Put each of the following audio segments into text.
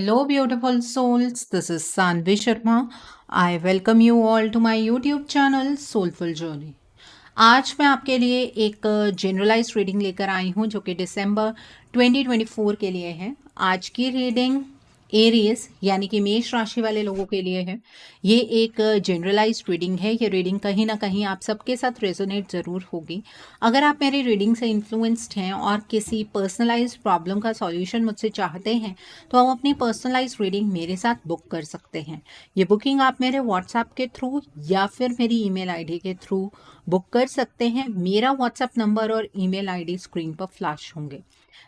Hello, beautiful souls. This is Sanvi Sharma. I welcome you all to my YouTube channel Soulful Journey. आज मैं आपके लिए एक generalise reading लेकर आई हूँ जो कि दिसंबर 2024 के लिए है। आज की रीडिंग एरीज यानी कि मेष राशि वाले लोगों के लिए है। ये एक जनरलाइज रीडिंग है। ये रीडिंग कहीं ना कहीं आप सबके साथ रेजोनेट ज़रूर होगी। अगर आप मेरी रीडिंग से इन्फ्लुएंस्ड हैं और किसी पर्सनलाइज प्रॉब्लम का सॉल्यूशन मुझसे चाहते हैं तो आप अपनी पर्सनलाइज रीडिंग मेरे साथ बुक कर सकते हैं। ये बुकिंग आप मेरे व्हाट्सएप के थ्रू या फिर मेरी ईमेल आईडी के थ्रू बुक कर सकते हैं। मेरा व्हाट्सएप नंबर और ईमेल आईडी स्क्रीन पर फ्लैश होंगे।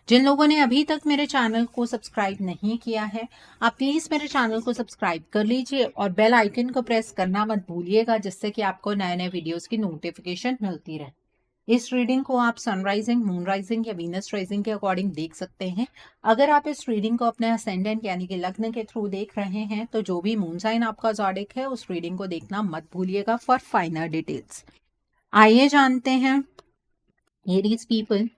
जिन लोगों ने अभी तक मेरे चैनल को सब्सक्राइब नहीं किया है, आप प्लीज़ मेरे चैनल को सब्सक्राइब कर लीजिए और बेल आइकन को प्रेस करना मत भूलिएगा, जिससे कि आपको नए नए वीडियोस की नोटिफिकेशन मिलती रहे। इस रीडिंग को आप सनराइजिंग, मून राइजिंग या वीनस राइजिंग के अकॉर्डिंग देख सकते हैं। अगर आप इस रीडिंग को अपने असेंडेंट यानी कि लग्न के थ्रू देख रहे हैं तो जो भी मून साइन आपका ज़ोडिक है उस रीडिंग को देखना मत भूलिएगा फॉर फाइनल डिटेल्स। आइए जानते हैं एरीज पीपल,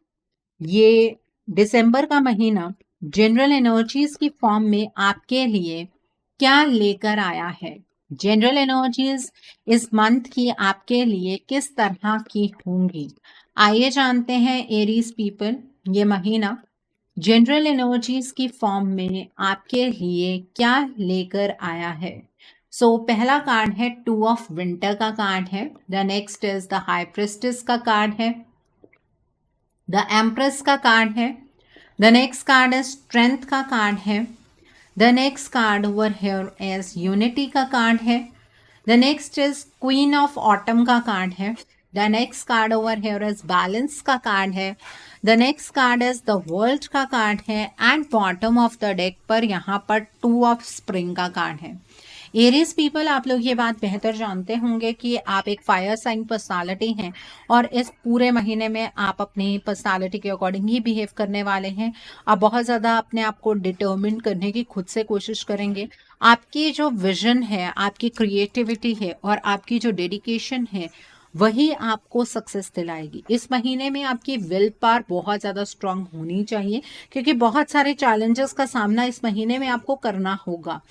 ये दिसंबर का महीना जनरल एनर्जीज की फॉर्म में आपके लिए क्या लेकर आया है। जनरल एनर्जीज इस मंथ की आपके लिए किस तरह की होंगी। आइए जानते हैं एरीज पीपल, ये महीना जनरल एनर्जीज की फॉर्म में आपके लिए क्या लेकर आया है। पहला कार्ड है टू ऑफ विंटर का कार्ड है। The next is the high priestess का कार्ड है। द एम्प्रेस का कार्ड है। The next card is strength का कार्ड है। The next card over here is unity का कार्ड है। The next is queen of autumn का कार्ड है। The next card over here is balance का card है। The next card is the world का card है and bottom of the deck पर यहाँ पर टू ऑफ स्प्रिंग का कार्ड है। एरीज पीपल, आप लोग ये बात बेहतर जानते होंगे कि आप एक फायर साइन पर्सनालिटी हैं और इस पूरे महीने में आप अपनी पर्सनालिटी के अकॉर्डिंग ही बिहेव करने वाले हैं। आप बहुत ज़्यादा अपने आप को डिटर्मिन करने की खुद से कोशिश करेंगे। आपकी जो विजन है, आपकी क्रिएटिविटी है और आपकी जो डेडिकेशन है वही आपको सक्सेस दिलाएगी। इस महीने में आपकी विल पावर बहुत ज़्यादा स्ट्रांग होनी चाहिए क्योंकि बहुत सारे चैलेंजेस का सामना इस महीने में आपको करना होगा।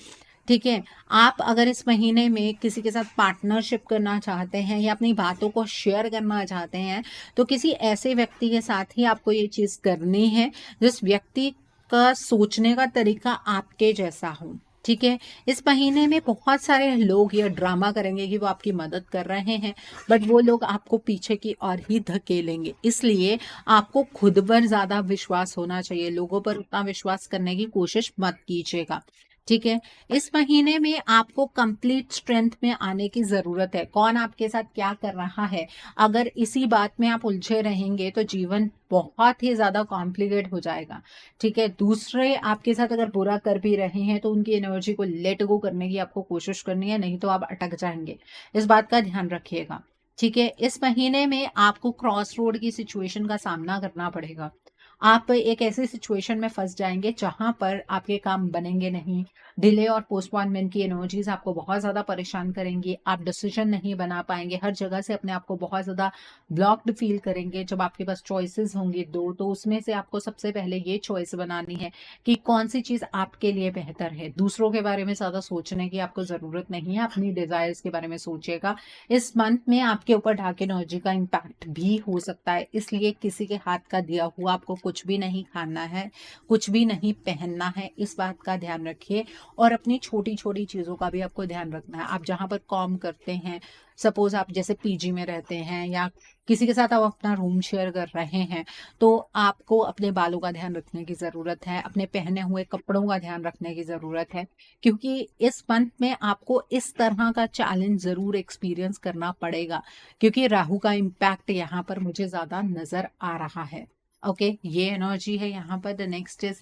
ठीक है, आप अगर इस महीने में किसी के साथ पार्टनरशिप करना चाहते हैं या अपनी बातों को शेयर करना चाहते हैं तो किसी ऐसे व्यक्ति के साथ ही आपको ये चीज़ करनी है जिस व्यक्ति का सोचने का तरीका आपके जैसा हो। ठीक है, इस महीने में बहुत सारे लोग ये ड्रामा करेंगे कि वो आपकी मदद कर रहे हैं, बट वो लोग आपको पीछे की ओर ही धकेलेंगे। इसलिए आपको खुद पर ज़्यादा विश्वास होना चाहिए, लोगों पर उतना विश्वास करने की कोशिश मत कीजिएगा। ठीक है, इस महीने में आपको कंप्लीट स्ट्रेंथ में आने की ज़रूरत है। कौन आपके साथ क्या कर रहा है, अगर इसी बात में आप उलझे रहेंगे तो जीवन बहुत ही ज़्यादा कॉम्प्लिकेट हो जाएगा। ठीक है, दूसरे आपके साथ अगर बुरा कर भी रहे हैं तो उनकी एनर्जी को लेट गो करने की आपको कोशिश करनी है, नहीं तो आप अटक जाएंगे। इस बात का ध्यान रखिएगा। ठीक है, इस महीने में आपको क्रॉस रोड की सिचुएशन का सामना करना पड़ेगा। आप एक ऐसी सिचुएशन में फंस जाएंगे जहां पर आपके काम बनेंगे नहीं। डिले और पोस्टपोनमेंट की एनर्जीज आपको बहुत ज़्यादा परेशान करेंगी। आप डिसीजन नहीं बना पाएंगे, हर जगह से अपने आप को बहुत ज़्यादा ब्लॉक्ड फील करेंगे। जब आपके पास चॉइसेस होंगी दो, तो उसमें से आपको सबसे पहले ये चॉइस बनानी है कि कौन सी चीज़ आपके लिए बेहतर है। दूसरों के बारे में ज़्यादा सोचने की आपको ज़रूरत नहीं है, अपनी डिज़ायर्स के बारे में सोचिएगा। इस मंथ में आपके ऊपर डार्क एनर्जी का इम्पैक्ट भी हो सकता है, इसलिए किसी के हाथ का दिया हुआ आपको कुछ भी नहीं खाना है, कुछ भी नहीं पहनना है। इस बात का ध्यान रखिए और अपनी छोटी छोटी चीज़ों का भी आपको ध्यान रखना है। आप जहाँ पर काम करते हैं, सपोज आप जैसे पीजी में रहते हैं या किसी के साथ आप अपना रूम शेयर कर रहे हैं, तो आपको अपने बालों का ध्यान रखने की ज़रूरत है, अपने पहने हुए कपड़ों का ध्यान रखने की ज़रूरत है, क्योंकि इस मंथ में आपको इस तरह का चैलेंज ज़रूर एक्सपीरियंस करना पड़ेगा क्योंकि राहु का इम्पैक्ट यहाँ पर मुझे ज़्यादा नज़र आ रहा है। ओके, ये एनर्जी है यहाँ पर। The next is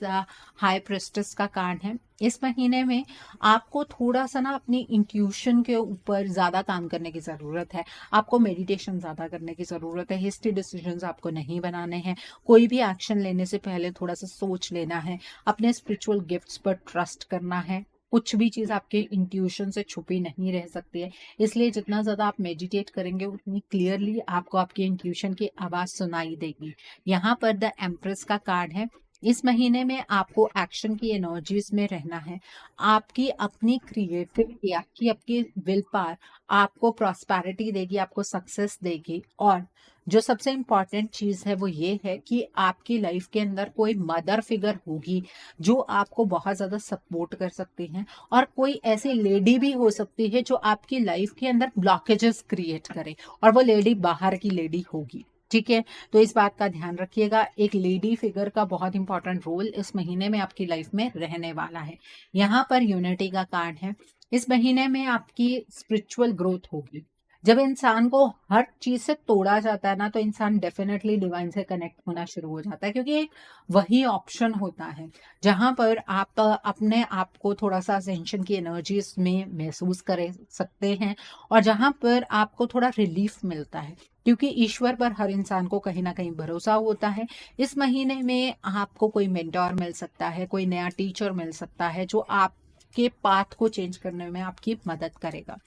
high prestige का कार्ड है। इस महीने में आपको थोड़ा सा ना अपनी इंट्यूशन के ऊपर ज़्यादा काम करने की ज़रूरत है। आपको मेडिटेशन ज़्यादा करने की ज़रूरत है। हिस्ट्री डिसीजंस आपको नहीं बनाने हैं। कोई भी एक्शन लेने से पहले थोड़ा सा सोच लेना है। अपने स्पिरिचुअल गिफ्ट्स पर ट्रस्ट करना है। कुछ भी चीज़ आपके इंट्यूशन से छुपी नहीं रह सकती है, इसलिए जितना ज़्यादा आप मेडिटेट करेंगे उतनी क्लियरली आपको आपकी इंट्यूशन की आवाज़ सुनाई देगी। यहाँ पर द एम्प्रेस का कार्ड है। इस महीने में आपको एक्शन की एनर्जीज में रहना है। आपकी अपनी क्रिएटिविटी, आपकी आपकी विल पावर आपको प्रॉस्पेरिटी देगी, आपको सक्सेस देगी। और जो सबसे इम्पॉर्टेंट चीज़ है वो ये है कि आपकी लाइफ के अंदर कोई मदर फिगर होगी जो आपको बहुत ज़्यादा सपोर्ट कर सकती हैं, और कोई ऐसी लेडी भी हो सकती है जो आपकी लाइफ के अंदर ब्लॉकेजेस क्रिएट करे, और वो लेडी बाहर की लेडी होगी। ठीक है, तो इस बात का ध्यान रखिएगा। एक लेडी फिगर का बहुत इंपॉर्टेंट रोल इस महीने में आपकी लाइफ में रहने वाला है। यहाँ पर यूनिटी का कार्ड है। इस महीने में आपकी स्पिरिचुअल ग्रोथ होगी। जब इंसान को हर चीज से तोड़ा जाता है ना, तो इंसान डेफिनेटली डिवाइन से कनेक्ट होना शुरू हो जाता है, क्योंकि एक वही ऑप्शन होता है जहां पर आप अपने आप को थोड़ा सा असेंशन की एनर्जीज में महसूस कर सकते हैं, और जहां पर आपको थोड़ा रिलीफ मिलता है, क्योंकि ईश्वर पर हर इंसान को कहीं ना कहीं भरोसा होता है। इस महीने में आपको कोई मेंटोर मिल सकता है, कोई नया टीचर मिल सकता है जो आपके पाथ को चेंज करने में आपकी मदद करेगा।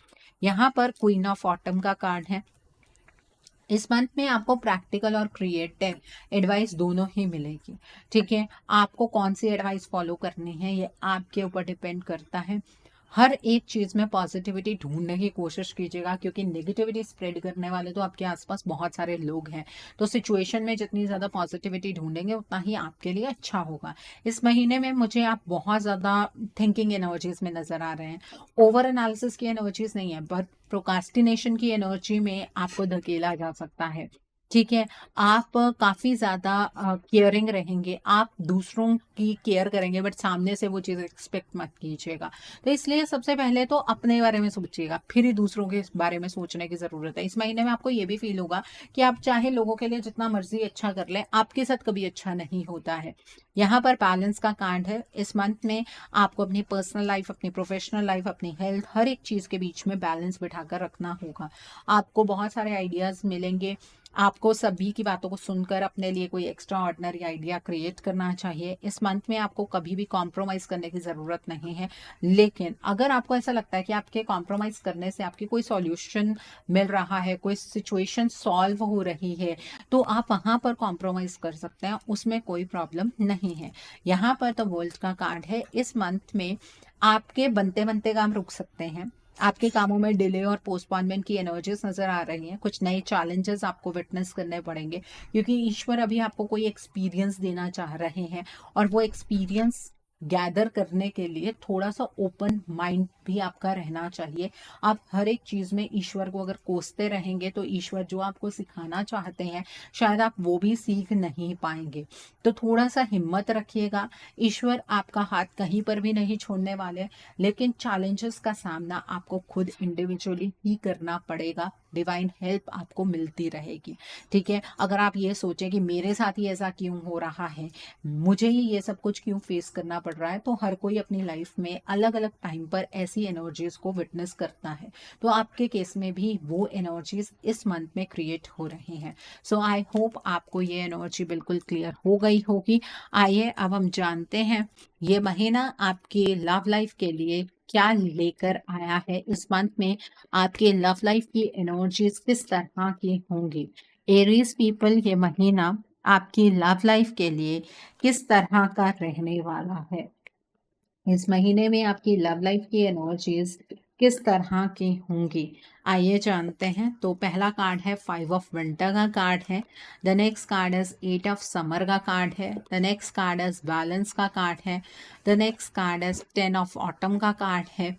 यहाँ पर क्वीन ऑफ ऑटम का कार्ड है। इस मंथ में आपको प्रैक्टिकल और क्रिएटिव एडवाइस दोनों ही मिलेगी। ठीक है, आपको कौन सी एडवाइस फॉलो करनी है ये आपके ऊपर डिपेंड करता है। हर एक चीज में पॉजिटिविटी ढूंढने की कोशिश कीजिएगा, क्योंकि नेगेटिविटी स्प्रेड करने वाले तो आपके आसपास बहुत सारे लोग हैं। तो सिचुएशन में जितनी ज्यादा पॉजिटिविटी ढूंढेंगे उतना ही आपके लिए अच्छा होगा। इस महीने में मुझे आप बहुत ज्यादा थिंकिंग एनर्जीज में नजर आ रहे हैं। ओवर एनालिसिस की एनर्जीज नहीं है, पर प्रोकास्टिनेशन की एनर्जी में आपको धकेला जा सकता है। ठीक है, आप काफी ज्यादा केयरिंग रहेंगे, आप दूसरों की केयर करेंगे, बट सामने से वो चीज एक्सपेक्ट मत कीजिएगा। तो इसलिए सबसे पहले तो अपने बारे में सोचिएगा, फिर ही दूसरों के बारे में सोचने की जरूरत है। इस महीने में आपको ये भी फील होगा कि आप चाहे लोगों के लिए जितना मर्जी अच्छा कर ले, आपके साथ कभी अच्छा नहीं होता है। यहाँ पर बैलेंस का कार्ड है। इस मंथ में आपको अपनी पर्सनल लाइफ, अपनी प्रोफेशनल लाइफ, अपनी हेल्थ, हर एक चीज के बीच में बैलेंस बिठाकर रखना होगा। आपको बहुत सारे आइडियाज मिलेंगे। आपको सभी की बातों को सुनकर अपने लिए कोई एक्स्ट्रा ऑर्डिनरी आइडिया क्रिएट करना चाहिए। इस मंथ में आपको कभी भी कॉम्प्रोमाइज करने की जरूरत नहीं है, लेकिन अगर आपको ऐसा लगता है कि आपके कॉम्प्रोमाइज करने से आपकी कोई सॉल्यूशन मिल रहा है, कोई सिचुएशन सॉल्व हो रही है, तो आप वहां पर कॉम्प्रोमाइज कर सकते हैं, उसमें कोई प्रॉब्लम नहीं है। यहाँ पर तो वर्ल्ड का कार्ड है। इस मंथ में आपके बनते बनते काम रुक सकते हैं, आपके कामों में डिले और पोस्टपोनमेंट की एनर्जीज नजर आ रही हैं। कुछ नए चैलेंजेस आपको विटनेस करने पड़ेंगे, क्योंकि ईश्वर अभी आपको कोई एक्सपीरियंस देना चाह रहे हैं, और वो एक्सपीरियंस गैदर करने के लिए थोड़ा सा ओपन माइंड भी आपका रहना चाहिए। आप हर एक चीज में ईश्वर को अगर कोसते रहेंगे तो ईश्वर जो आपको सिखाना चाहते हैं शायद आप वो भी सीख नहीं पाएंगे। तो थोड़ा सा हिम्मत रखिएगा। ईश्वर आपका हाथ कहीं पर भी नहीं छोड़ने वाले, लेकिन चैलेंजेस का सामना आपको खुद इंडिविजुअली ही करना पड़ेगा। डिवाइन हेल्प आपको मिलती रहेगी। ठीक है, अगर आप ये सोचें कि मेरे साथ ही ऐसा क्यों हो रहा है, मुझे ही ये सब कुछ क्यों फेस करना पड़ रहा है, तो हर कोई अपनी लाइफ में अलग अलग टाइम पर ऐसी एनर्जीज को विटनेस करता है। तो आपके केस में भी वो एनर्जीज इस मंथ में क्रिएट हो रही हैं। सो आई होप आपको ये एनर्जी बिल्कुल क्लियर हो गई होगी। आइए अब हम जानते हैं ये महीना आपकी लव लाइफ के लिए क्या लेकर आया है। इस मंथ में आपके लव लाइफ की एनर्जीज किस तरह की होंगी। एरीज पीपल, ये महीना आपकी लव लाइफ के लिए किस तरह का रहने वाला है। इस महीने में आपकी लव लाइफ की एनर्जीज किस तरह की होंगी, आइए जानते हैं। तो पहला कार्ड है 5 ऑफ विंटर का कार्ड है। The next card is 8 of summer का कार्ड है। The next card is balance का कार्ड है। The next card is 10 of autumn का कार्ड है।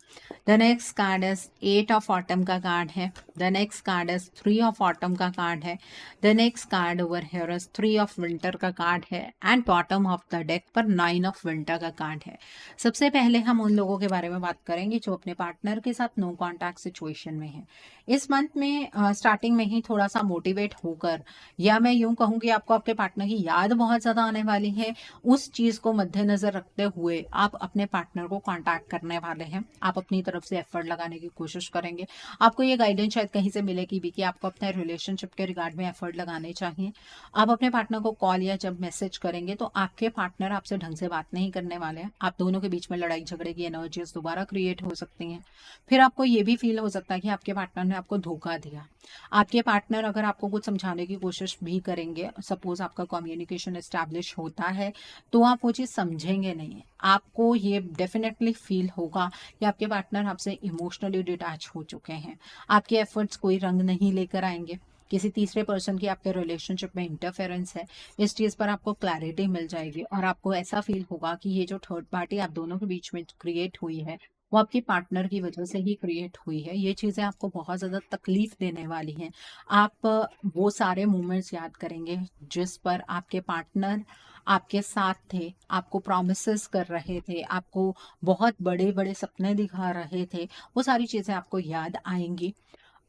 The next card is 8 of autumn का कार्ड है। The next card is 3 of autumn का card है। The next card over here is 3 of winter का card है, and bottom of the deck पर 9 of winter का card है। सबसे पहले हम उन लोगों के बारे में बात करेंगे जो अपने पार्टनर के साथ नो कॉन्टैक्ट सिचुएशन में है। इस मंथ में स्टार्टिंग में ही थोड़ा सा मोटिवेट होकर, या मैं यूं कहूं कि आपको आपके पार्टनर की याद बहुत ज्यादा आने वाली है, उस चीज को मद्देनजर रखते हुए आप अपने पार्टनर को कांटेक्ट करने वाले हैं। आप अपनी तरफ से एफर्ट लगाने की कोशिश करेंगे। आपको ये गाइडेंस शायद कहीं से मिलेगी भी कि आपको अपने रिलेशनशिप के रिगार्ड में एफर्ट लगाने चाहिए। आप अपने पार्टनर को कॉल या जब मैसेज करेंगे तो आपके पार्टनर आपसे ढंग से बात नहीं करने वाले हैं। आप दोनों के बीच में लड़ाई झगड़े की एनर्जीज दोबारा क्रिएट हो सकती हैं। फिर आपको ये भी फील हो सकता है कि आपके पार्टनर ने आपको धोखा दिया। आपके पार्टनर अगर आपको कुछ समझाने की कोशिश भी करेंगे, सपोज आपका कम्युनिकेशन एस्टैब्लिश होता है, तो आप वो चीज़ समझेंगे नहीं। आपको ये डेफिनेटली फील होगा कि आपके पार्टनर आपसे इमोशनली डिटैच हो चुके हैं। आपके एफर्ट्स कोई रंग नहीं लेकर आएंगे। किसी तीसरे पर्सन की आपके रिलेशनशिप में इंटरफेरेंस है, इस चीज़ पर आपको क्लैरिटी मिल जाएगी और आपको ऐसा फील होगा कि ये जो थर्ड पार्टी आप दोनों के बीच में क्रिएट हुई है, वो आपकी पार्टनर की वजह से ही क्रिएट हुई है। ये चीज़ें आपको बहुत ज़्यादा तकलीफ देने वाली हैं। आप वो सारे मोमेंट्स याद करेंगे जिस पर आपके पार्टनर आपके साथ थे, आपको प्रॉमिसेस कर रहे थे, आपको बहुत बड़े बड़े सपने दिखा रहे थे। वो सारी चीज़ें आपको याद आएंगी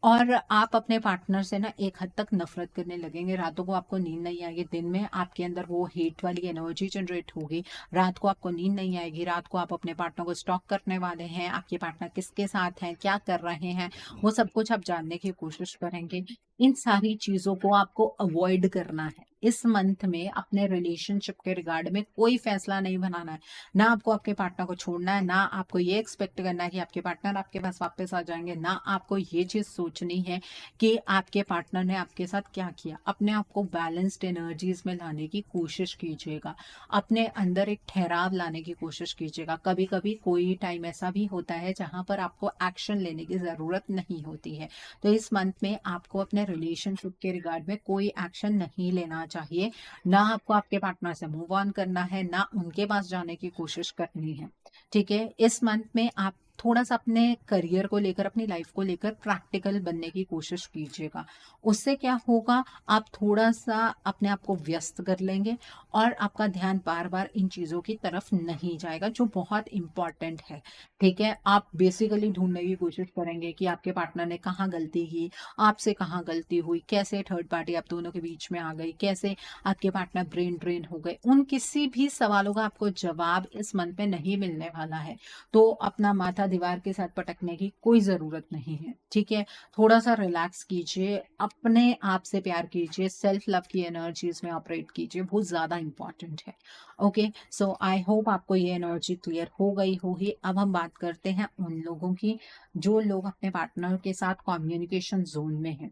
और आप अपने पार्टनर से ना एक हद तक नफरत करने लगेंगे। रातों को आपको नींद नहीं आएगी, दिन में आपके अंदर वो हेट वाली एनर्जी जनरेट होगी। रात को आपको नींद नहीं आएगी, रात को आप अपने पार्टनर को स्टॉक करने वाले हैं, आपके पार्टनर किसके साथ हैं, क्या कर रहे हैं, वो सब कुछ आप जानने की कोशिश करेंगे। इन सारी चीज़ों को आपको अवॉइड करना है। इस मंथ में अपने रिलेशनशिप के रिगार्ड में कोई फैसला नहीं बनाना है। ना आपको आपके पार्टनर को छोड़ना है, ना आपको ये एक्सपेक्ट करना है कि आपके पार्टनर आपके पास वापस आ जाएंगे, ना आपको ये चीज़ सोचनी है कि आपके पार्टनर ने आपके साथ क्या किया। अपने आप को बैलेंस्ड एनर्जीज में लाने की कोशिश कीजिएगा, अपने अंदर एक ठहराव लाने की कोशिश कीजिएगा। कभी कभी कोई टाइम ऐसा भी होता है जहाँ पर आपको एक्शन लेने की ज़रूरत नहीं होती है। तो इस मंथ में आपको अपने रिलेशनशिप के रिगार्ड में कोई एक्शन नहीं लेना चाहिए। ना आपको आपके पार्टनर से मूव ऑन करना है, ना उनके पास जाने की कोशिश करनी है। ठीक है, इस मंथ में आप थोड़ा सा अपने करियर को लेकर, अपनी लाइफ को लेकर प्रैक्टिकल बनने की कोशिश कीजिएगा। उससे क्या होगा, आप थोड़ा सा अपने आप को व्यस्त कर लेंगे और आपका ध्यान बार बार इन चीज़ों की तरफ नहीं जाएगा जो बहुत इंपॉर्टेंट है। ठीक है, आप बेसिकली ढूंढने की कोशिश करेंगे कि आपके पार्टनर ने कहाँ गलती की, आपसे कहाँ गलती हुई, कैसे थर्ड पार्टी आप दोनों के बीच में आ गई, कैसे आपके पार्टनर ब्रेन ड्रेन हो गए। उन किसी भी सवालों का आपको जवाब इस मंथ में नहीं मिलने वाला है। तो अपना माथा दीवार के साथ पटकने की कोई ज़रूरत नहीं है। ठीक है, थोड़ा सा रिलैक्स कीजिए, अपने आप से प्यार कीजिए, सेल्फ लव की एनर्जीज में ऑपरेट कीजिए, बहुत ज़्यादा इंपॉर्टेंट है। ओके, सो आई होप आपको ये एनर्जी क्लियर हो गई होगी। अब हम बात करते हैं उन लोगों की जो लोग अपने पार्टनर के साथ कम्युनिकेशन जोन में हैं।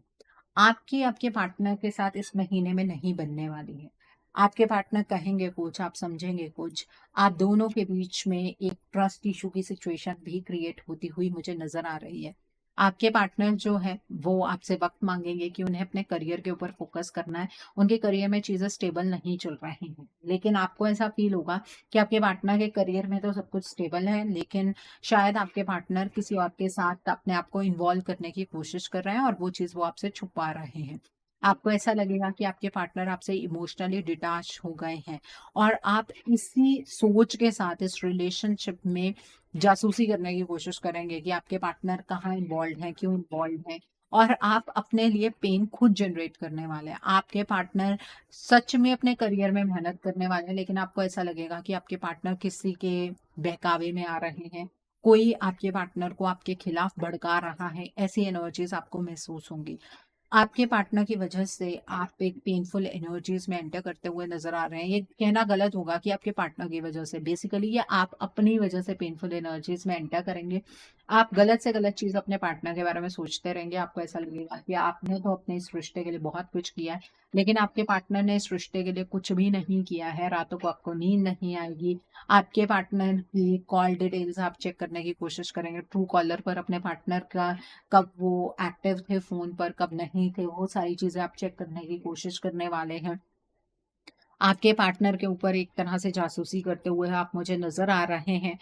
आपकी आपके पार्टनर के साथ इस महीने में नहीं बनने वाली है। आपके पार्टनर कहेंगे कुछ, आप समझेंगे कुछ। आप दोनों के बीच में एक ट्रस्ट इशू की सिचुएशन भी क्रिएट होती हुई मुझे नजर आ रही है। आपके पार्टनर जो है वो आपसे वक्त मांगेंगे कि उन्हें अपने करियर के ऊपर फोकस करना है। उनके करियर में चीज़ें स्टेबल नहीं चल रही हैं, लेकिन आपको ऐसा फील होगा कि आपके पार्टनर के करियर में तो सब कुछ स्टेबल है, लेकिन शायद आपके पार्टनर किसी और के साथ अपने आप को इन्वॉल्व करने की कोशिश कर रहे हैं और वो चीज़ वो आपसे छुपा रहे हैं। आपको ऐसा लगेगा कि आपके पार्टनर आपसे इमोशनली डिटैच हो गए हैं और आप इसी सोच के साथ इस रिलेशनशिप में जासूसी करने की कोशिश करेंगे कि आपके पार्टनर कहाँ इन्वॉल्व हैं, क्यों इन्वॉल्व हैं, और आप अपने लिए पेन खुद जनरेट करने वाले हैं। आपके पार्टनर सच में अपने करियर में मेहनत करने वाले हैं, लेकिन आपको ऐसा लगेगा कि आपके पार्टनर किसी के बहकावे में आ रहे हैं, कोई आपके पार्टनर को आपके खिलाफ भड़का रहा है। ऐसी एनर्जीज आपको महसूस होंगी। आपके पार्टनर की वजह से आप एक पेनफुल एनर्जीज में एंटर करते हुए नजर आ रहे हैं। ये कहना गलत होगा कि आपके पार्टनर की वजह से, बेसिकली ये आप अपनी वजह से पेनफुल एनर्जीज में एंटर करेंगे। आप गलत से गलत चीज अपने पार्टनर के बारे में सोचते रहेंगे। आपको ऐसा लगेगा कि आपने तो अपने इस रिश्ते के लिए बहुत कुछ किया है, लेकिन आपके पार्टनर ने इस रिश्ते के लिए कुछ भी नहीं किया है। रातों को आपको नींद नहीं आएगी। आपके पार्टनर की कॉल डिटेल्स आप चेक करने की कोशिश करेंगे, ट्रू कॉलर पर अपने पार्टनर का कब वो एक्टिव थे फोन पर, कब नहीं थे, वो सारी चीजें आप चेक करने की कोशिश करने वाले हैं। आपके पार्टनर के ऊपर एक तरह से जासूसी करते हुए आप मुझे नजर आ रहे हैं।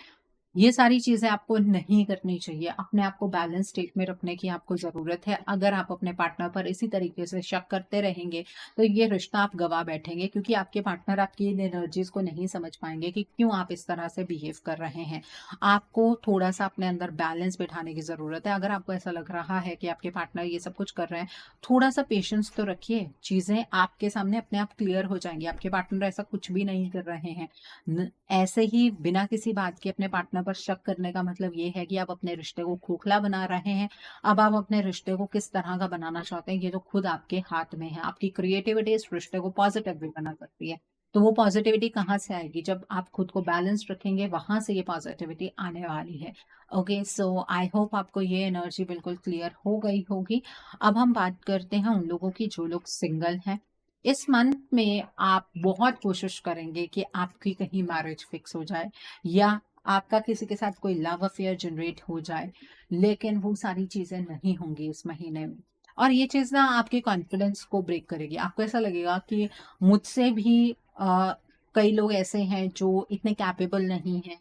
ये सारी चीजें आपको नहीं करनी चाहिए। अपने आप को बैलेंस स्टेट में रखने की आपको जरूरत है। अगर आप अपने पार्टनर पर इसी तरीके से शक करते रहेंगे तो ये रिश्ता आप गवा बैठेंगे, क्योंकि आपके पार्टनर आपकी इन एनर्जीज को नहीं समझ पाएंगे कि क्यों आप इस तरह से बिहेव कर रहे हैं। आपको थोड़ा सा अपने अंदर बैलेंस बिठाने की जरूरत है। अगर आपको ऐसा लग रहा है कि आपके पार्टनर ये सब कुछ कर रहे हैं, थोड़ा सा पेशेंस तो रखिए, चीजें आपके सामने अपने आप क्लियर हो जाएंगी। आपके पार्टनर ऐसा कुछ भी नहीं कर रहे हैं। ऐसे ही बिना किसी बात के अपने पार्टनर पर शक करने का मतलब ये है कि आप अपने रिश्ते को खोखला बना रहे हैं। अब आप अपने रिश्ते को किस तरह का बनाना चाहते हैं, ये तो खुद आपके हाथ में है। आपकी क्रिएटिविटी इस रिश्ते को पॉजिटिव भी बना सकती है। तो वो पॉजिटिविटी कहाँ से आएगी? जब आप खुद को बैलेंस रखेंगे, वहां से ये पॉजिटिविटी आने वाली है। ओके, सो आई होप आपको ये एनर्जी बिल्कुल क्लियर हो गई होगी। अब हम बात करते हैं उन लोगों की जो लोग सिंगल हैं। इस मंथ में आप बहुत कोशिश करेंगे कि आपकी कहीं मैरिज फिक्स हो जाए, या आपका किसी के साथ कोई लव अफेयर जनरेट हो जाए, लेकिन वो सारी चीजें नहीं होंगी इस महीने में। और ये चीज ना आपके कॉन्फिडेंस को ब्रेक करेगी। आपको ऐसा लगेगा कि मुझसे भी कई लोग ऐसे हैं जो इतने कैपेबल नहीं हैं,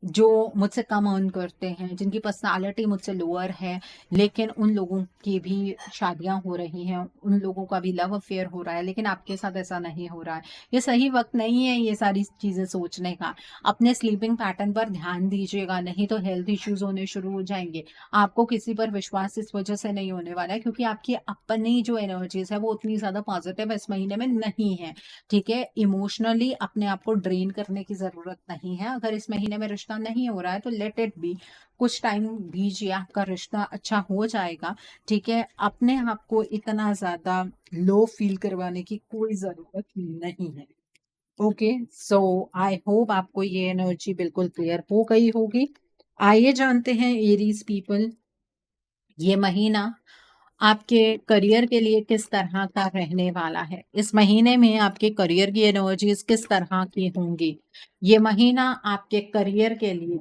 जो मुझसे कम अर्न करते हैं, जिनकी पर्सनालिटी मुझसे लोअर है, लेकिन उन लोगों की भी शादियां हो रही हैं, उन लोगों का भी लव अफेयर हो रहा है, लेकिन आपके साथ ऐसा नहीं हो रहा है। ये सही वक्त नहीं है ये सारी चीजें सोचने का। अपने स्लीपिंग पैटर्न पर ध्यान दीजिएगा, नहीं तो हेल्थ इश्यूज होने शुरू हो जाएंगे। आपको किसी पर विश्वास इस वजह से नहीं होने वाला है क्योंकि आपकी अपनी जो एनर्जीज है वो उतनी ज्यादा पॉजिटिव इस महीने में नहीं है। ठीक है, इमोशनली अपने आप को ड्रेन करने की जरूरत नहीं है। अगर इस महीने में रिश्ता नहीं हो रहा है तो लेट इट बी, कुछ टाइम दीजिए, आपका रिश्ता अच्छा हो जाएगा। ठीक है, अपने आप को इतना ज्यादा लो फील करवाने की कोई जरूरत नहीं है। ओके, सो आई होप आपको ये एनर्जी बिल्कुल क्लियर हो गई होगी। आइए जानते हैं एरीज पीपल, ये महीना आपके करियर के लिए किस तरह का रहने वाला है। इस महीने में आपके करियर की एनर्जीज किस तरह की होंगी। ये महीना आपके करियर के लिए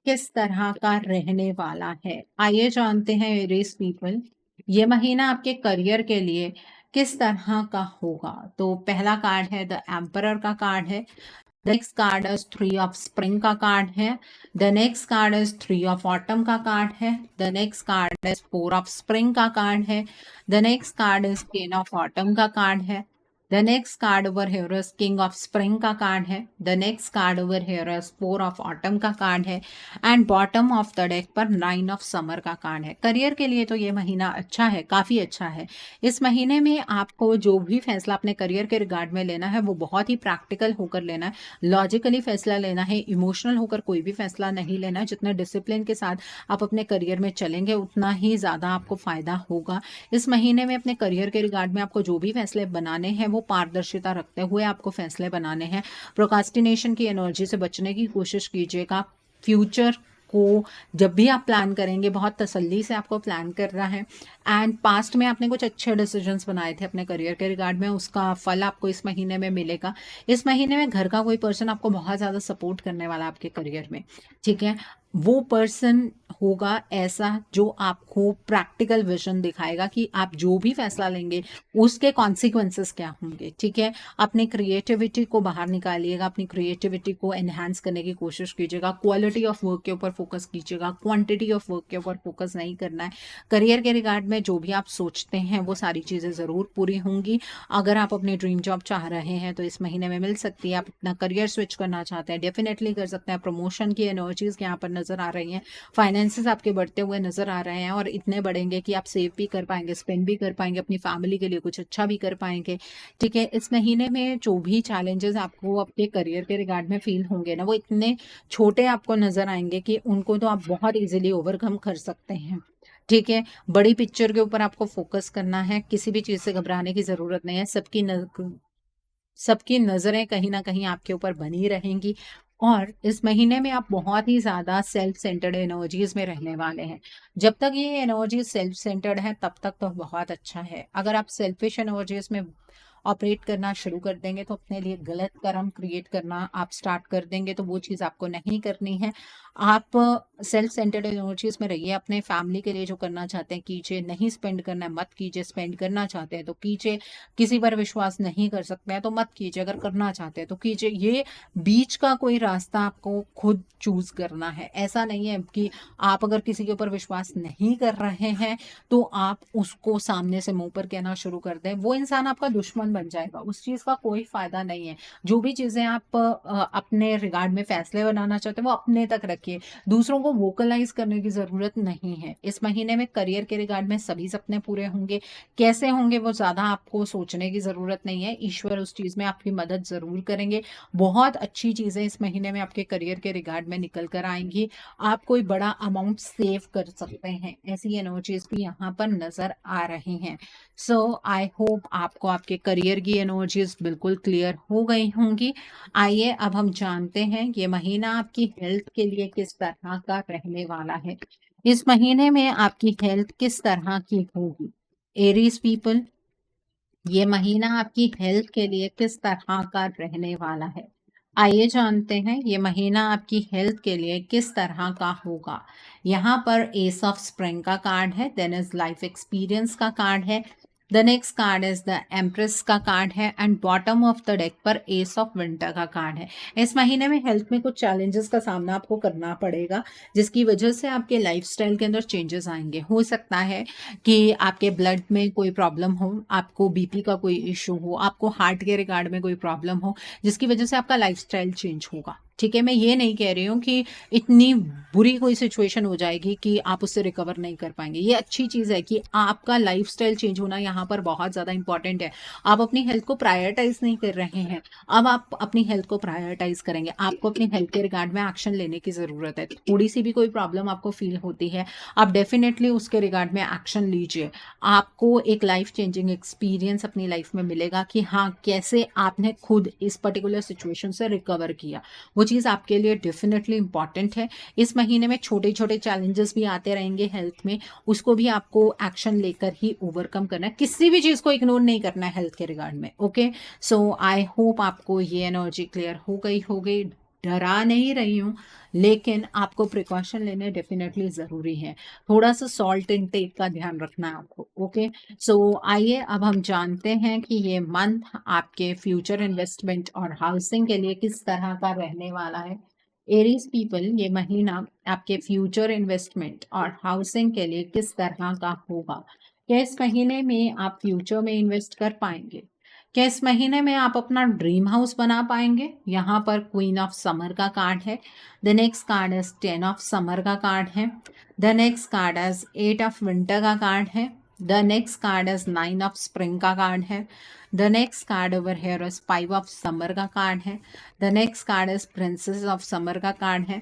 किस तरह का रहने वाला है, आइए जानते हैं एरीज पीपल, ये महीना आपके करियर के लिए किस तरह का होगा। तो पहला कार्ड है द एम्परर का कार्ड है। Next card is three of spring का कार्ड है। The next card is three of autumn का कार्ड है। The next card is four of spring का कार्ड है। The next card is queen of autumn का card है। The next card over here is king of spring का card है। The next card over here is four of autumn का card है। And bottom of the deck पर nine of summer का card है। Career के लिए तो ये महीना अच्छा है, काफी अच्छा है। इस महीने में आपको जो भी फैसला अपने करियर के रिगार्ड में लेना है वो बहुत ही प्रैक्टिकल होकर लेना है, लॉजिकली फैसला लेना है, इमोशनल होकर कोई भी फैसला नहीं लेना है। जितना डिसिप्लिन के साथ आप अपने करियर में चलेंगे उतना ही ज़्यादा आपको फायदा होगा। इस महीने में अपने करियर के रिगार्ड में आपको जो भी फैसले बनाने हैं वो पारदर्शिता रखते हुए आपको फैसले बनाने हैं। प्रोकास्टिनेशन की एनर्जी से बचने की कोशिश कीजिएगा। फ्यूचर को जब भी आप प्लान करेंगे बहुत तसल्ली से आपको प्लान करना है। एंड पास्ट में आपने कुछ अच्छे डिसीजंस बनाए थे अपने करियर के रिगार्ड में, उसका फल आपको इस महीने में मिलेगा। इस महीने में घर का कोई पर्सन आपको बहुत ज़्यादा सपोर्ट करने वाला है आपके करियर में। ठीक है, वो पर्सन होगा ऐसा जो आपको प्रैक्टिकल विजन दिखाएगा कि आप जो भी फैसला लेंगे उसके कॉन्सिक्वेंसेस क्या होंगे। ठीक है, अपनी क्रिएटिविटी को बाहर निकालिएगा, अपनी क्रिएटिविटी को एनहांस करने की कोशिश कीजिएगा। क्वालिटी ऑफ वर्क के ऊपर फोकस कीजिएगा, क्वांटिटी ऑफ वर्क के ऊपर फोकस नहीं करना है। करियर के रिगार्ड में जो भी आप सोचते हैं वो सारी चीज़ें ज़रूर पूरी होंगी। अगर आप अपनी ड्रीम जॉब चाह रहे हैं तो इस महीने में मिल सकती है। आप अपना करियर स्विच करना चाहते हैं डेफिनेटली कर सकते हैं। प्रमोशन की एनर्जीज यहाँ पर नजर आ रही हैं। फाइनेंसेस आपके बढ़ते हुए नजर आ रहे हैं और इतने बढ़ेंगे कि आप सेव भी कर पाएंगे, स्पेंड भी कर पाएंगे, अपनी फैमिली के लिए कुछ अच्छा भी कर पाएंगे। ठीक है, इस महीने में जो भी चैलेंजेस आपको अपने करियर के रिगार्ड में फील होंगे ना वो इतने छोटे आपको नजर आएंगे कि उनको तो आप बहुत इजीली ओवरकम कर सकते हैं। ठीक है, बड़ी पिक्चर के ऊपर आपको फोकस करना है, किसी भी चीज से घबराने की जरूरत नहीं है। सबकी नजरें कहीं ना कहीं आपके ऊपर बनी रहेंगी। और इस महीने में आप बहुत ही ज्यादा सेल्फ सेंटर्ड एनर्जीज में रहने वाले हैं। जब तक ये एनर्जी सेल्फ सेंटर्ड है तब तक तो बहुत अच्छा है। अगर आप सेल्फिश एनर्जीज में ऑपरेट करना शुरू कर देंगे तो अपने लिए गलत कर्म क्रिएट करना आप स्टार्ट कर देंगे, तो वो चीज़ आपको नहीं करनी है। आप सेल्फ सेंटर्ड एनर्जीज में रहिए। अपने फैमिली के लिए जो करना चाहते हैं कीजिए, नहीं स्पेंड करना है मत कीजिए, स्पेंड करना चाहते हैं तो कीजिए। किसी पर विश्वास नहीं कर सकते हैं तो मत कीजिए, अगर करना चाहते हैं तो कीजिए। ये बीच का कोई रास्ता आपको खुद चूज करना है। ऐसा नहीं है कि आप अगर किसी के ऊपर विश्वास नहीं कर रहे हैं तो आप उसको सामने से मुंह पर कहना शुरू कर दें, वो इंसान आपका दुश्मन बन जाएगा। उस चीज का कोई फायदा नहीं है। जो भी चीजें आप अपने रिगार्ड में फैसले बनाना चाहते हैं वो अपने तक रखिए। दूसरों को वोकलाइज करने की ज़रूरत नहीं है। इस महीने में करियर के रिगार्ड में सभी सपने पूरे होंगे। कैसे होंगे वो ज़्यादा आपको सोचने की ज़रूरत नहीं है। ईश्वर उस चीज़ में आपकी मदद ज़रूर करेंगे। बहुत अच्छी चीज़ें इस महीने में आपके करियर के रिगार्ड में निकल कर आएँगी। आप कोई बड़ा अमाउंट सेव कर सकते हैं। ऐसी एनर्जीज़ भी यहाँ पर नज़र आ रही हैं। सो आई होप आपको आपके करियर की एनर्जीज़ बिल्कुल क्लियर हो गई होंगी। आइए अब हम जानते हैं ये महीना आपकी हेल्थ के लिए किस तरह का रहने वाला है। इस महीने में आपकी हेल्थ किस तरह की होगी? एरीज पीपल, ये महीना आपकी हेल्थ के लिए किस तरह का रहने वाला है? आइए जानते हैं ये महीना आपकी हेल्थ के लिए किस तरह का होगा। यहाँ पर एस ऑफ स्प्रिंग का कार्ड है, देन इज लाइफ एक्सपीरियंस का कार्ड है, the next card is the empress का कार्ड है and bottom of the deck पर एस ऑफ विंटर का कार्ड है। इस महीने में हेल्थ में कुछ चैलेंजेस का सामना आपको करना पड़ेगा, जिसकी वजह से आपके लाइफस्टाइल के अंदर चेंजेस आएंगे। हो सकता है कि आपके ब्लड में कोई प्रॉब्लम हो, आपको बीपी का कोई इशू हो, आपको हार्ट के रिगार्ड में कोई प्रॉब्लम हो, जिसकी वजह से आपका लाइफस्टाइल चेंज होगा। ठीक है, मैं ये नहीं कह रही हूँ कि इतनी बुरी कोई सिचुएशन हो जाएगी कि आप उससे रिकवर नहीं कर पाएंगे। ये अच्छी चीज़ है कि आपका लाइफस्टाइल चेंज होना यहाँ पर बहुत ज़्यादा इंपॉर्टेंट है। आप अपनी हेल्थ को प्रायोरिटाइज नहीं कर रहे हैं, अब आप अपनी हेल्थ को प्रायोरिटाइज करेंगे। आपको अपनी हेल्थ के रिगार्ड में एक्शन लेने की ज़रूरत है। थोड़ी सी भी कोई प्रॉब्लम आपको फील होती है, आप डेफिनेटली उसके रिगार्ड में एक्शन लीजिए। आपको एक लाइफ चेंजिंग एक्सपीरियंस अपनी लाइफ में मिलेगा कि हाँ, कैसे आपने खुद इस पर्टिकुलर सिचुएशन से रिकवर किया। वो चीज़ आपके लिए डेफिनेटली इंपॉर्टेंट है। इस महीने में छोटे छोटे चैलेंजेस भी आते रहेंगे हेल्थ में, उसको भी आपको एक्शन लेकर ही ओवरकम करना है। किसी भी चीज़ को इग्नोर नहीं करना है हेल्थ के रिगार्ड में। ओके, सो आई होप आपको ये एनर्जी क्लियर हो गई। डरा नहीं रही हूँ, लेकिन आपको प्रिकॉशन लेने डेफिनेटली ज़रूरी है। थोड़ा सा सॉल्ट इनटेक का ध्यान रखना है आपको। ओके, सो आइए अब हम जानते हैं कि ये मंथ आपके फ्यूचर इन्वेस्टमेंट और हाउसिंग के लिए किस तरह का रहने वाला है। एरीज पीपल, ये महीना आपके फ्यूचर इन्वेस्टमेंट और हाउसिंग के लिए किस तरह का होगा? क्या इस महीने में आप फ्यूचर में इन्वेस्ट कर पाएंगे? क्या इस महीने में आप अपना ड्रीम हाउस बना पाएंगे? यहाँ पर क्वीन ऑफ समर का कार्ड है, the next card is 10 of summer का कार्ड है, the next card is 8 of winter का कार्ड है, the next card is 9 of spring का कार्ड है, the next card over here is 5 of summer का card है, the next card is princess of summer का card है,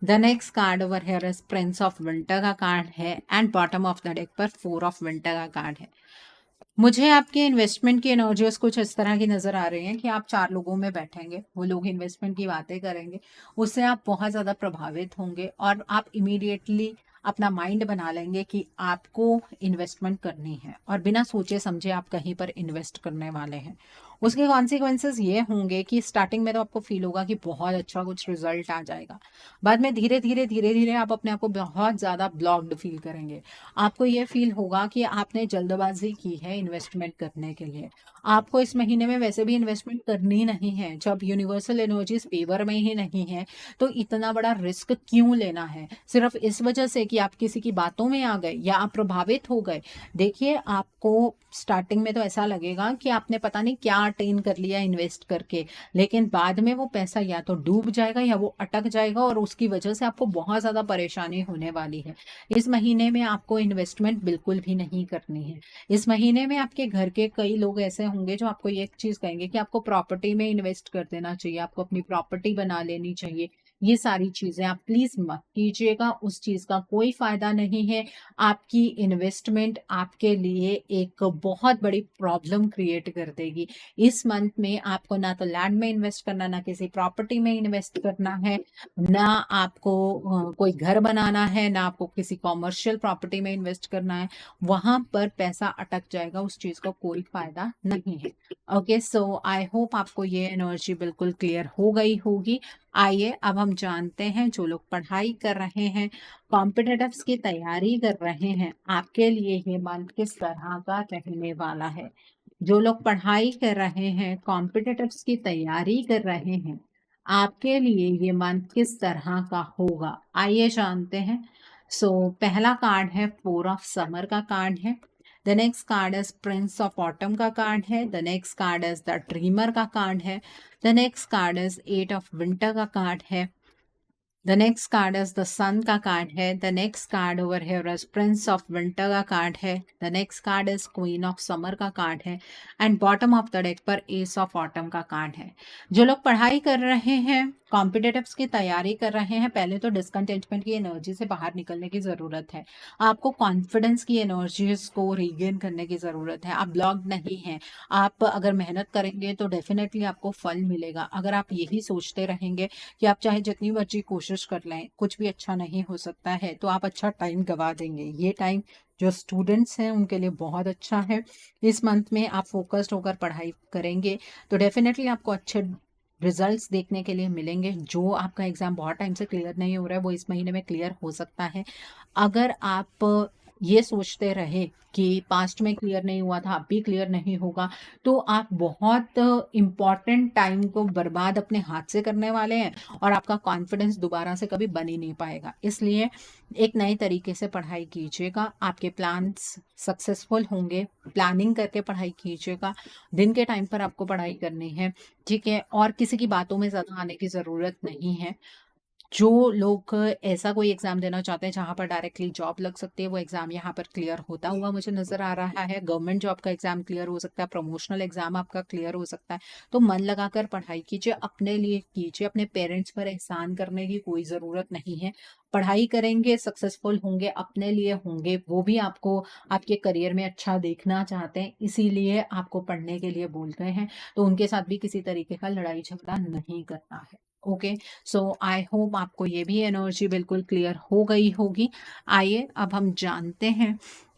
the next card over here is prince of winter का card है and bottom of the deck पर 4 of winter का card है। मुझे आपके इन्वेस्टमेंट की एनर्जीज कुछ इस तरह की नज़र आ रही हैं कि आप 4 लोगों में बैठेंगे, वो लोग इन्वेस्टमेंट की बातें करेंगे, उससे आप बहुत ज़्यादा प्रभावित होंगे और आप इमीडिएटली अपना माइंड बना लेंगे कि आपको इन्वेस्टमेंट करनी है और बिना सोचे समझे आप कहीं पर इन्वेस्ट करने वाले हैं। उसके कॉन्सिक्वेंसेस ये होंगे कि स्टार्टिंग में तो आपको फील होगा कि बहुत अच्छा कुछ रिजल्ट आ जाएगा, बाद में धीरे धीरे आप अपने आप को बहुत ज़्यादा ब्लॉक्ड फील करेंगे। आपको ये फील होगा कि आपने जल्दबाजी की है इन्वेस्टमेंट करने के लिए। आपको इस महीने में वैसे भी इन्वेस्टमेंट करनी नहीं है। जब यूनिवर्सल एनर्जीज फेवर में ही नहीं है, तो इतना बड़ा रिस्क क्यों लेना है सिर्फ इस वजह से कि आप किसी की बातों में आ गए या आप प्रभावित हो गए। देखिए, आपको स्टार्टिंग में तो ऐसा लगेगा कि आपने पता नहीं क्या अटेन कर लिया इन्वेस्ट करके, लेकिन बाद में वो पैसा या तो डूब जाएगा या वो अटक जाएगा और उसकी वजह से आपको बहुत ज़्यादा परेशानी होने वाली है। इस महीने में आपको इन्वेस्टमेंट बिल्कुल भी नहीं करनी है। इस महीने में आपके घर के कई लोग ऐसे होंगे जो आपको ये चीज़ कहेंगे कि आपको प्रॉपर्टी में इन्वेस्ट कर देना चाहिए, आपको अपनी प्रॉपर्टी बना लेनी चाहिए। ये सारी चीज़ें आप प्लीज़ मत कीजिएगा, उस चीज़ का कोई फ़ायदा नहीं है। आपकी इन्वेस्टमेंट आपके लिए एक बहुत बड़ी प्रॉब्लम क्रिएट कर देगी। इस मंथ में आपको ना तो लैंड में इन्वेस्ट करना, ना किसी प्रॉपर्टी में इन्वेस्ट करना है, ना आपको कोई घर बनाना है, ना आपको किसी कॉमर्शियल प्रॉपर्टी में इन्वेस्ट करना है। वहां पर पैसा अटक जाएगा, उस चीज का कोई फायदा नहीं है। ओके, सो आई होप आपको ये एनर्जी बिल्कुल क्लियर हो गई होगी। आइए अब हम जानते हैं जो लोग पढ़ाई कर रहे हैं, कॉम्पिटिटिव्स की तैयारी कर रहे हैं, आपके लिए ये मंथ किस तरह का रहने वाला है। जो लोग पढ़ाई कर रहे हैं, कॉम्पिटिटिव्स की तैयारी कर रहे हैं, आपके लिए ये मंथ किस तरह का होगा, आइए जानते हैं। सो पहला कार्ड है 4 ऑफ समर का कार्ड है, the next card is prince of autumn का कार्ड है, the next card is the dreamer का कार्ड है, the next card is 8 of winter का कार्ड है, the next card is the sun का card है। The next card over here is prince of winter का card है। The next card is queen of summer का card है। And bottom of the deck पर S of autumn का card है। जो लोग पढ़ाई कर रहे हैं, कॉम्पिटिटिव्स की तैयारी कर रहे हैं, पहले तो डिसकंटेंटमेंट की एनर्जी से बाहर निकलने की ज़रूरत है। आपको कॉन्फिडेंस की एनर्जीज को रीगेन करने की ज़रूरत है। आप ब्लॉक नहीं हैं। आप अगर मेहनत करेंगे तो डेफिनेटली आपको फल मिलेगा। अगर आप यही सोचते रहेंगे कि आप चाहे जितनी मर्जी कोशिश कर लें, कुछ भी अच्छा नहीं हो सकता है, तो आप अच्छा टाइम गवा देंगे। ये टाइम जो स्टूडेंट्स हैं उनके लिए बहुत अच्छा है। इस मंथ में आप फोकस्ड होकर पढ़ाई करेंगे तो डेफिनेटली आपको अच्छे रिजल्ट्स देखने के लिए मिलेंगे। जो आपका एग्ज़ाम बहुत टाइम से क्लियर नहीं हो रहा है वो इस महीने में क्लियर हो सकता है। अगर आप ये सोचते रहे कि पास्ट में क्लियर नहीं हुआ था, अब भी क्लियर नहीं होगा, तो आप बहुत इम्पॉर्टेंट टाइम को बर्बाद अपने हाथ से करने वाले हैं और आपका कॉन्फिडेंस दोबारा से कभी बन ही नहीं पाएगा। इसलिए एक नए तरीके से पढ़ाई कीजिएगा, आपके प्लान्स सक्सेसफुल होंगे। प्लानिंग करके पढ़ाई कीजिएगा। दिन के टाइम पर आपको पढ़ाई करनी है, ठीक है? और किसी की बातों में ज़्यादा आने की ज़रूरत नहीं है। जो लोग ऐसा कोई एग्ज़ाम देना चाहते हैं जहाँ पर डायरेक्टली जॉब लग सकती है, वो एग्ज़ाम यहाँ पर क्लियर होता हुआ मुझे नज़र आ रहा है। गवर्नमेंट जॉब का एग्ज़ाम क्लियर हो सकता है, प्रमोशनल एग्ज़ाम आपका क्लियर हो सकता है। तो मन लगाकर पढ़ाई कीजिए, अपने लिए कीजिए, अपने पेरेंट्स पर एहसान करने की कोई ज़रूरत नहीं है। पढ़ाई करेंगे, सक्सेसफुल होंगे, अपने लिए होंगे, वो भी आपको आपके करियर में अच्छा देखना चाहते हैं, इसीलिए आपको पढ़ने के लिए बोल रहे हैं। तो उनके साथ भी किसी तरीके का लड़ाई झगड़ा नहीं करना है। ओके, सो आई होप आपको ये भी एनर्जी बिल्कुल क्लियर हो गई होगी। आइए अब हम जानते हैं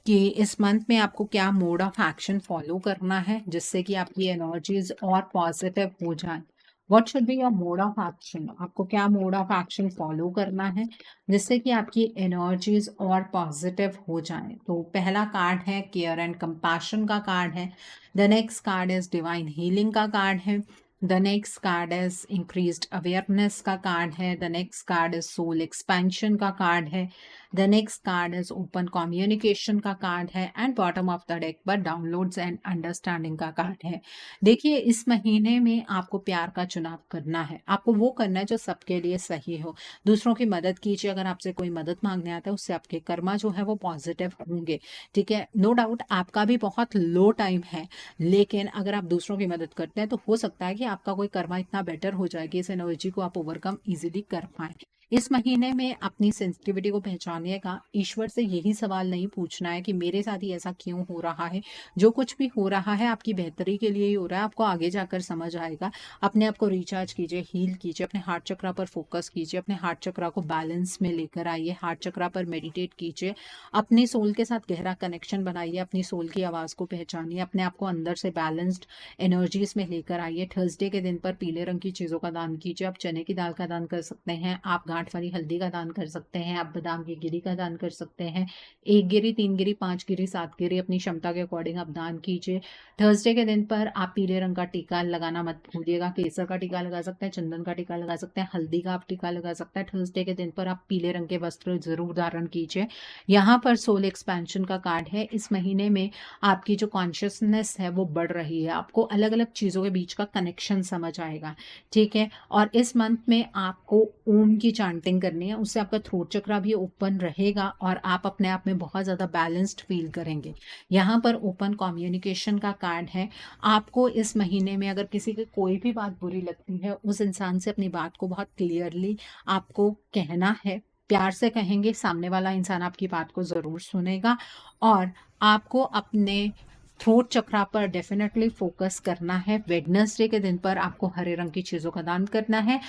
कि इस मंथ में आपको क्या मोड ऑफ एक्शन फॉलो करना है जिससे कि आपकी एनर्जीज और पॉजिटिव हो जाए। What should be your mode of action? आपको क्या मोड ऑफ एक्शन फॉलो करना है जिससे कि आपकी एनर्जीज और पॉजिटिव हो जाए। तो पहला कार्ड है केयर एंड कंपैशन का कार्ड है। The next card is divine healing का कार्ड है। The next card is increased awareness का कार्ड है। The next card is soul expansion का कार्ड है। The next card is open communication का card है। And bottom of the deck पर downloads and understanding का कार्ड है। देखिए, इस महीने में आपको प्यार का चुनाव करना है। आपको वो करना है जो सबके लिए सही हो। दूसरों की मदद कीजिए। अगर आपसे कोई मदद मांगने आता है उससे आपके कर्मा जो है वो पॉजिटिव होंगे, ठीक है? नो डाउट आपका भी बहुत लो टाइम है, लेकिन अगर आप दूसरों की मदद करते हैं तो हो सकता है कि आपका कोई कर्मा इतना बेटर हो जाए कि इस एनर्जी को आप ओवरकम इजीली कर पाएं। इस महीने में अपनी सेंसिटिविटी को पहचानिएगा। ईश्वर से यही सवाल नहीं पूछना है कि मेरे साथ ही ऐसा क्यों हो रहा है। जो कुछ भी हो रहा है आपकी बेहतरी के लिए ही हो रहा है, आपको आगे जाकर समझ आएगा। अपने आप को रिचार्ज कीजिए, हील कीजिए, अपने हार्ट चक्रा पर फोकस कीजिए, अपने हार्ट चक्रा को बैलेंस में लेकर आइए, हार्ट चक्रा पर मेडिटेट कीजिए, अपने सोल के साथ गहरा कनेक्शन बनाइए, अपनी सोल की आवाज़ को पहचानिए, अपने आप को अंदर से बैलेंस्ड एनर्जीज में लेकर आइए। थर्सडे के दिन पर पीले रंग की चीज़ों का दान कीजिए। आप चने की दाल का दान कर सकते हैं, आप गांठ वाली हल्दी का दान कर सकते हैं, आप बादाम की गिरी का दान कर सकते हैं। 1 गिरी, 3 गिरी, 5 गिरी, 7 गिरी अपनी क्षमता के अकॉर्डिंग आप दान कीजिए। थर्सडे के दिन पर आप पीले रंग का टीका लगाना मत भूलिएगा। केसर का टीका लगा सकते हैं, चंदन का टीका लगा सकते हैं, हल्दी का आप टीका लगा सकते हैं। थर्सडे के दिन पर आप पीले रंग के वस्त्र जरूर धारण कीजिए। यहाँ पर सोल एक्सपेंशन का कार्ड है। इस महीने में आपकी जो कॉन्शियसनेस है वो बढ़ रही है। आपको अलग अलग चीज़ों के बीच का कनेक्शन समझ आएगा, ठीक है? और इस मंथ में आपको ओम की चांटिंग करनी है, उससे आपका थ्रोट चक्रा भी ओपन रहेगा और आप अपने आप में बहुत ज़्यादा बैलेंस्ड फील करेंगे। यहाँ पर ओपन कम्युनिकेशन का कार्ड है। आपको इस महीने में अगर किसी की कोई भी बात बुरी लगती है, उस इंसान से अपनी बात को बहुत क्लियरली आपको कहना है। प्यार से कहेंगे, सामने वाला इंसान आपकी बात को ज़रूर सुनेगा। और आपको अपने थ्रोट चक्रा पर डेफिनेटली फोकस करना है। वेडनेसडे के दिन पर आपको हरे रंग की चीज़ों का दान करना है।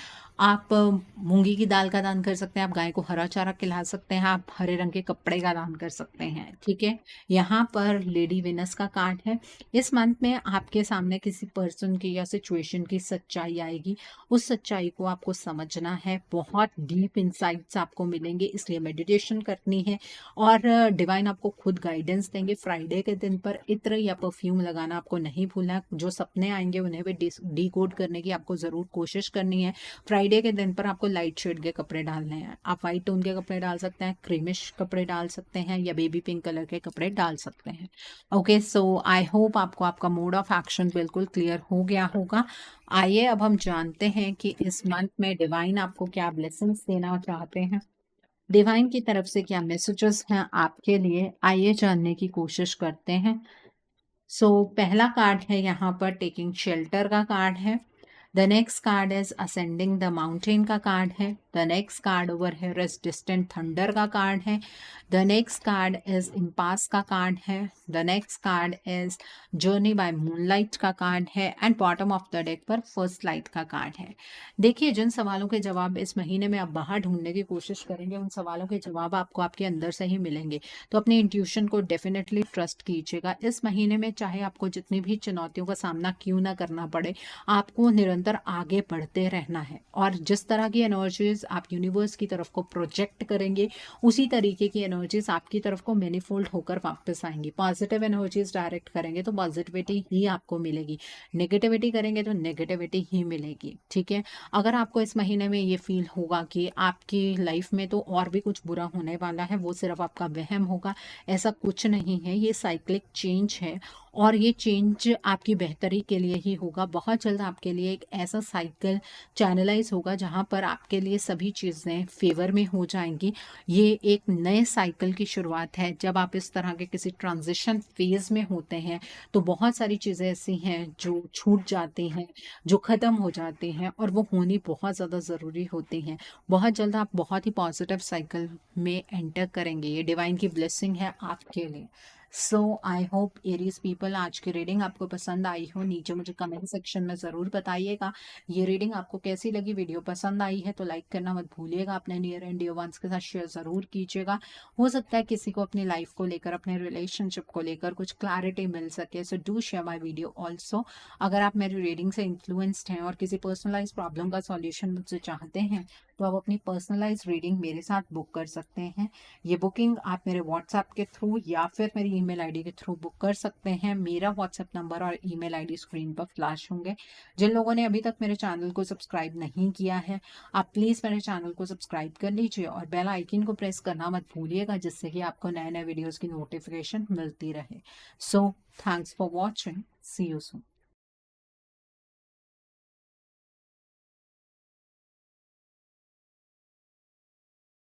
आप मूंगी की दाल का दान कर सकते हैं, आप गाय को हरा चारा खिला सकते हैं, आप हरे रंग के कपड़े का दान कर सकते हैं, ठीक है? यहाँ पर लेडी विनस का कार्ड है। इस मंथ में आपके सामने किसी पर्सन की या सिचुएशन की सच्चाई आएगी। उस सच्चाई को आपको समझना है, बहुत डीप इंसाइट्स आपको मिलेंगे, इसलिए मेडिटेशन करनी है और डिवाइन आपको खुद गाइडेंस देंगे। फ्राइडे के दिन पर इत्र या परफ्यूम लगाना आपको नहीं भूलना है। जो सपने आएंगे उन्हें भी डिकोड करने की आपको ज़रूर कोशिश करनी है। फ्राइडे के दिन पर आपको लाइट शेड के कपड़े डालने हैं। आप वाइट टोन के कपड़े डाल सकते हैं, क्रीमिश कपड़े डाल सकते हैं, या बेबी पिंक कलर के कपड़े डाल सकते हैं। ओके, सो आई होप आपको आपका मोड ऑफ एक्शन बिल्कुल क्लियर हो गया होगा। आइए अब हम जानते हैं कि इस मंथ में डिवाइन आपको क्या ब्लेसिंग्स देना चाहते हैं, डिवाइन की तरफ से क्या मैसेजेस हैं आपके लिए। आइए जानने की कोशिश करते हैं। पहला कार्ड है यहाँ पर टेकिंग शेल्टर का कार्ड है। The next card is ascending the mountain का कार्ड है। The next card over here is distant thunder का कार्ड है। The next card is impasse का कार्ड है। The next card is journey by moonlight का card है। And bottom of the deck पर first light का card है। देखिए, जिन सवालों के जवाब इस महीने में आप बाहर ढूंढने की कोशिश करेंगे, उन सवालों के जवाब आपको आपके अंदर से ही मिलेंगे। तो अपनी इंट्यूशन को डेफिनेटली ट्रस्ट कीजिएगा। इस महीने में चाहे आपको जितनी भी चुनौतियों का सामना क्यों ना करना पड़े, आपको निरंतर आगे बढ़ते रहना है। और जिस तरह की एनर्जीज आप यूनिवर्स की तरफ को प्रोजेक्ट करेंगे, उसी तरीके की एनर्जीज आपकी तरफ को मैनीफोल्ड होकर वापस आएंगी। पॉजिटिव एनर्जीज डायरेक्ट करेंगे तो पॉजिटिविटी ही आपको मिलेगी, नेगेटिविटी करेंगे तो नेगेटिविटी ही मिलेगी। ठीक है, अगर आपको इस महीने में ये फील होगा कि आपकी लाइफ में तो और भी कुछ बुरा होने वाला है, वो सिर्फ आपका वहम होगा, ऐसा कुछ नहीं है। ये साइक्लिक चेंज है और ये चेंज आपकी बेहतरी के लिए ही होगा। बहुत जल्द आपके लिए एक ऐसा साइकिल चैनलाइज होगा जहाँ पर आपके लिए सभी चीज़ें फेवर में हो जाएंगी। ये एक नए साइकिल की शुरुआत है। जब आप इस तरह के किसी ट्रांजिशन फेज में होते हैं तो बहुत सारी चीज़ें ऐसी हैं जो छूट जाती हैं, जो ख़त्म हो जाती हैं, और वो होनी बहुत ज़्यादा ज़रूरी होती हैं। बहुत जल्द आप बहुत ही पॉजिटिव साइकिल में एंटर करेंगे। ये डिवाइन की ब्लेसिंग है आपके लिए। आई होप एरीज पीपल, आज की रीडिंग आपको पसंद आई हो। नीचे मुझे कमेंट सेक्शन में ज़रूर बताइएगा ये रीडिंग आपको कैसी लगी। वीडियो पसंद आई है तो लाइक करना मत भूलिएगा। अपने नियर एंड डियर वंस के साथ शेयर ज़रूर कीजिएगा। हो सकता है किसी को अपनी लाइफ को लेकर, अपने रिलेशनशिप को लेकर कुछ क्लैरिटी मिल सके। So do share my video also. अगर आप मेरी रीडिंग से इन्फ्लुएंस्ड हैं और किसी पर्सनलाइज प्रॉब्लम का सॉल्यूशन मुझसे चाहते हैं तो आप अपनी पर्सनलाइज रीडिंग मेरे साथ बुक कर सकते हैं। ये बुकिंग आप मेरे व्हाट्सएप के थ्रू या फिर मेरी ईमेल आईडी के थ्रू बुक कर सकते हैं। मेरा व्हाट्सएप नंबर और ईमेल आईडी स्क्रीन पर फ्लैश होंगे। जिन लोगों ने अभी तक मेरे चैनल को सब्सक्राइब नहीं किया है, आप प्लीज़ मेरे चैनल को सब्सक्राइब कर लीजिए और बेल आइकन को प्रेस करना मत भूलिएगा, जिससे कि आपको नए नए वीडियोज़ की नोटिफिकेशन मिलती रहे। Thanks for watching. See you soon.